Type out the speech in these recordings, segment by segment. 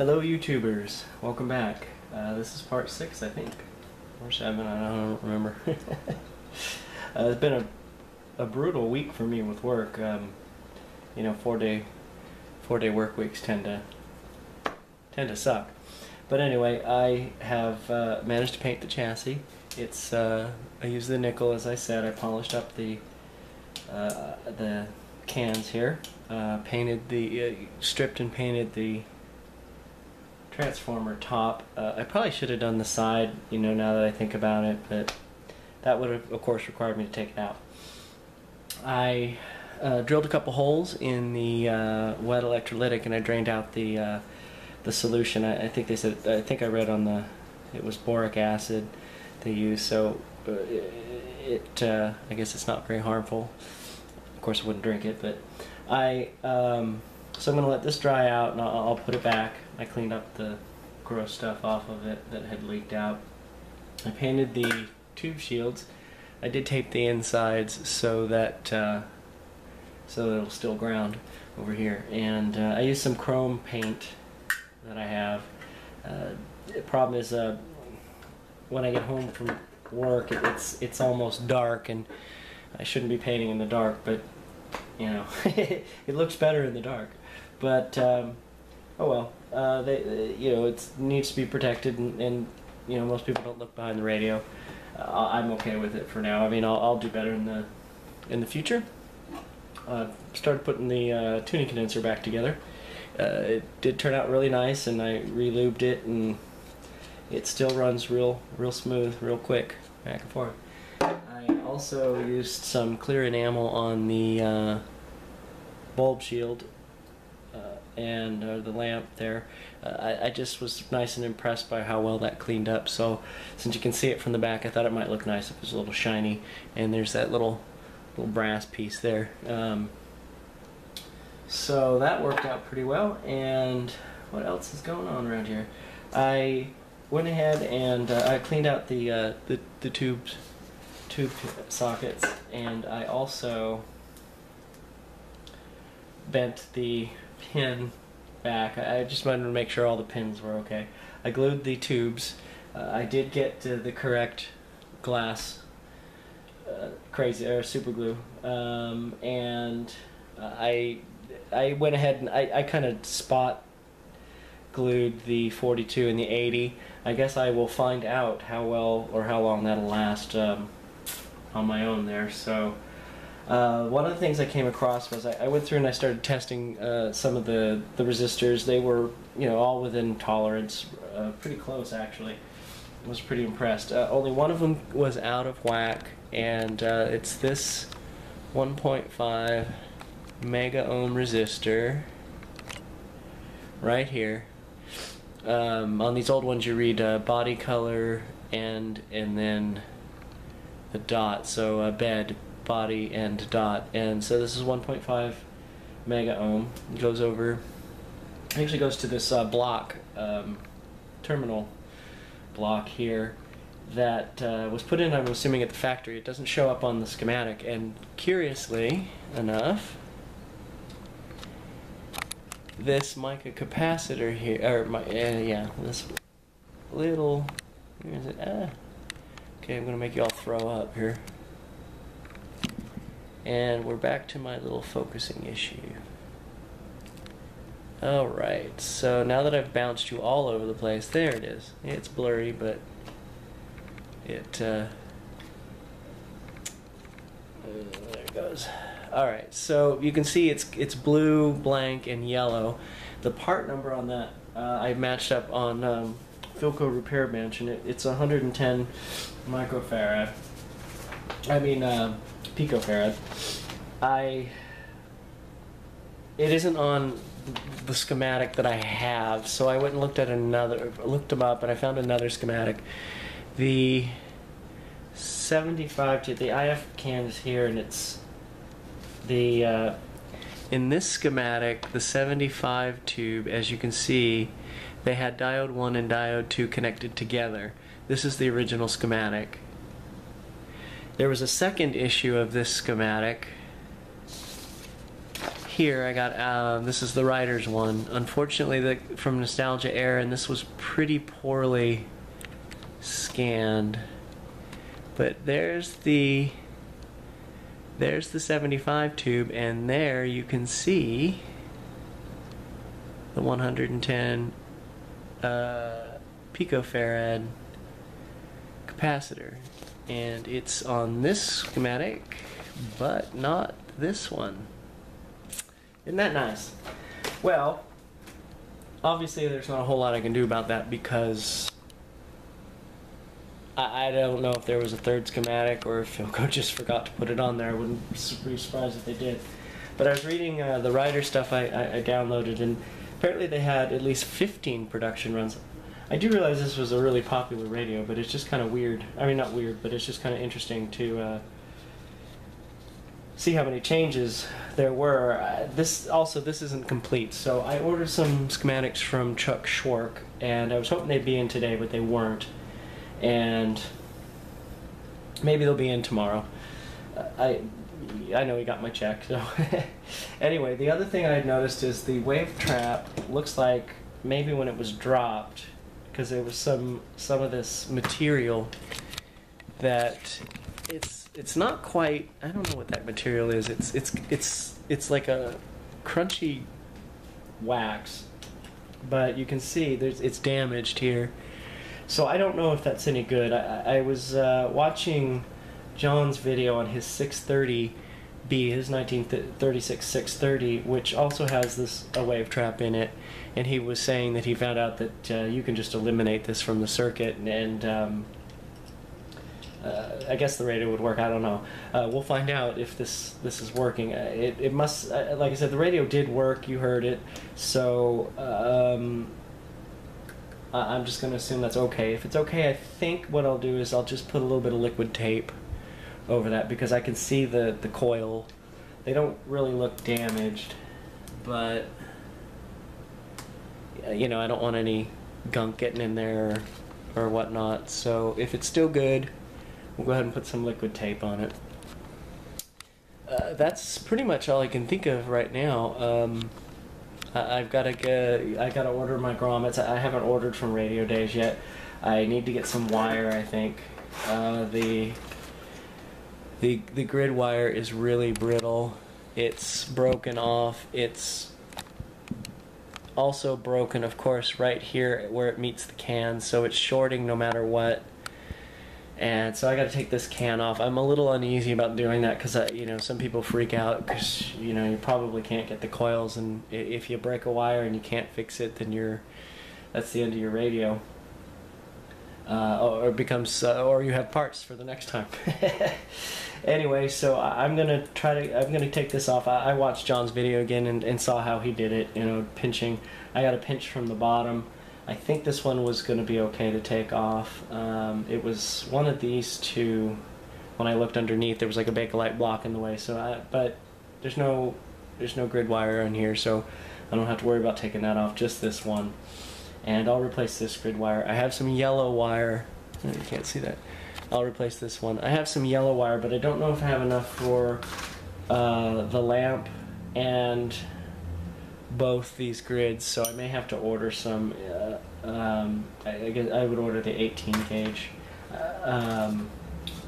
Hello YouTubers, welcome back. This is part 6 I think, or 7, I don't remember. It's been a brutal week for me with work. You know, 4-day work weeks tend to suck. But anyway, I have managed to paint the chassis. It's I used the nickel, as I said. I polished up the cans here, painted the stripped and painted the transformer top. I probably should have done the side, you know, now that I think about it, but that would have, of course, required me to take it out. I drilled a couple holes in the wet electrolytic, and I drained out the solution. I think they said, I think I read on it was boric acid they used, so I guess it's not very harmful. Of course, I wouldn't drink it, but so I'm going to let this dry out, and I'll put it back. I cleaned up the gross stuff off of it that had leaked out. I painted the tube shields. I did tape the insides so that it'll still ground over here. And I used some chrome paint that I have. The problem is when I get home from work, it's almost dark, and I shouldn't be painting in the dark, but you know, it looks better in the dark. But oh well, you know, it needs to be protected, and you know, most people don't look behind the radio. I'm okay with it for now. I mean, I'll do better in the future. Started putting the tuning condenser back together. It did turn out really nice, and I re-lubed it, and it still runs real smooth, real quick, back and forth. I also used some clear enamel on the bulb shield and the lamp there. I just was nice and impressed by how well that cleaned up. So since you can see it from the back, I thought it might look nice if it was a little shiny. And there's that little brass piece there. So that worked out pretty well. And what else is going on around here? I went ahead and I cleaned out the tube sockets, and I also bent the pin back. I just wanted to make sure all the pins were okay. I glued the tubes. I did get the correct glass super glue, and I went ahead and I kind of spot glued the 42 and the 80. I guess I will find out how well or how long that'll last on my own there. So one of the things I came across was I went through and I started testing some of the resistors. They were, you know, all within tolerance, pretty close actually. I was pretty impressed. Only one of them was out of whack, and it's this 1.5 mega ohm resistor right here. On these old ones you read body color and then the dot, so bed, body, and dot. And so this is 1.5 mega ohm. It goes over, actually goes to this block, terminal block here that was put in, I'm assuming, at the factory. It doesn't show up on the schematic, and curiously enough, this mica capacitor here, or yeah, this little, where is it? Okay, I'm gonna make you all throw up here. And we're back to my little focusing issue. Alright, so now that I've bounced you all over the place, there it is. It's blurry, but there it goes. Alright, so you can see it's blue, blank, and yellow. The part number on that I matched up on Philco Repair Bench, and it's 110 microfarad. I mean picofarad. It isn't on the schematic that I have, so I went and looked them up, and I found another schematic. The 75 to the IF can is here, and it's the in this schematic, the 75 tube, as you can see, they had diode 1 and diode 2 connected together. This is the original schematic. There was a second issue of this schematic here I got, this is the writer's one. Unfortunately, from Nostalgia Era, and this was pretty poorly scanned. But there's the 75 tube, and there you can see the 110 picofarad capacitor, and it's on this schematic, but not this one. Isn't that nice? Well, obviously there's not a whole lot I can do about that because I don't know if there was a third schematic or if Philco just forgot to put it on there. I wouldn't be surprised if they did. But I was reading the writer stuff I downloaded, and apparently they had at least 15 production runs. I do realize this was a really popular radio, but it's just kind of weird. I mean, not weird, but it's just kind of interesting to see how many changes there were. This isn't complete, so I ordered some schematics from Chuck Schwark, and I was hoping they'd be in today, but they weren't. And maybe they'll be in tomorrow. I know he got my check, so anyway, the other thing I noticed is the wave trap looks like maybe when it was dropped, because there was some of this material that it's not quite, I don't know what that material is. It's like a crunchy wax, but you can see it's damaged here. So I don't know if that's any good. I was watching John's video on his 630B, his 1936 630, which also has a wave trap in it, and he was saying that he found out that you can just eliminate this from the circuit, and I guess the radio would work. I don't know. We'll find out if this is working. It must, like I said, the radio did work. You heard it. So I'm just going to assume that's okay. If it's okay, I think what I'll do is I'll just put a little bit of liquid tape over that, because I can see the coil. They don't really look damaged, but you know, I don't want any gunk getting in there or whatnot. So if it's still good, we'll go ahead and put some liquid tape on it. That's pretty much all I can think of right now. I gotta order my grommets. I haven't ordered from Radio Days yet. I need to get some wire, I think. The grid wire is really brittle. It's broken off. It's also broken, of course, right here where it meets the can, so it's shorting no matter what. And so I got to take this can off. I'm a little uneasy about doing that because, you know, some people freak out because, you know, you probably can't get the coils, and if you break a wire and you can't fix it, then that's the end of your radio. Or you have parts for the next time. Anyway, so I'm gonna take this off. I watched John's video again and saw how he did it. You know, pinching. I got a pinch from the bottom. I think this one was going to be okay to take off. It was one of these two. When I looked underneath, there was like a Bakelite block in the way. But there's no grid wire on here, so I don't have to worry about taking that off. Just this one, and I'll replace this grid wire. I have some yellow wire. Oh, you can't see that. I'll replace this one. I have some yellow wire, but I don't know if I have enough for the lamp and both these grids, so I may have to order some. I guess I would order the 18 gauge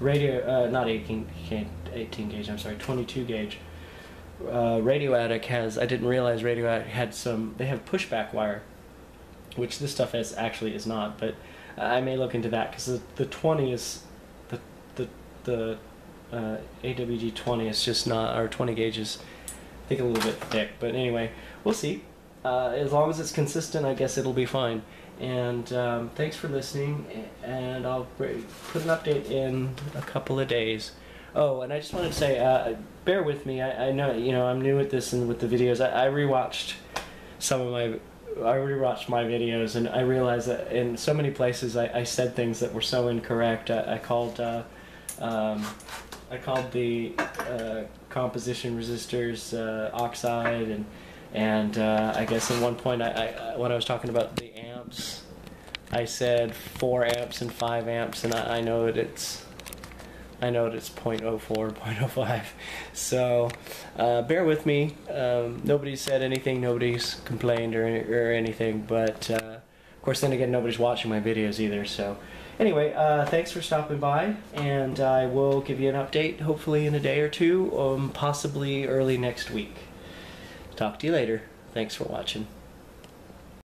radio, not 18 gauge. I'm sorry, 22 gauge. Radio Attic has. I didn't realize Radio Attic had some. They have pushback wire, which this stuff actually is not. But I may look into that because the 20 is the AWG 20 is just not, or 20 gauge is, I think, a little bit thick. But anyway, we'll see. As long as it's consistent, I guess it'll be fine. And thanks for listening, and I'll put an update in a couple of days. Oh, and I just wanted to say, bear with me. I know, you know, I'm new at this and with the videos. I rewatched my videos, and I realized that in so many places I said things that were so incorrect. I called the composition resistors oxide, and I guess at one point when I was talking about the amps, I said 4 amps and 5 amps, and I know that I know it's 0.04, 0.05. So bear with me. Nobody's said anything, nobody's complained or anything, but of course then again nobody's watching my videos either. So anyway, thanks for stopping by, and I will give you an update hopefully in a day or two, possibly early next week. Talk to you later. Thanks for watching.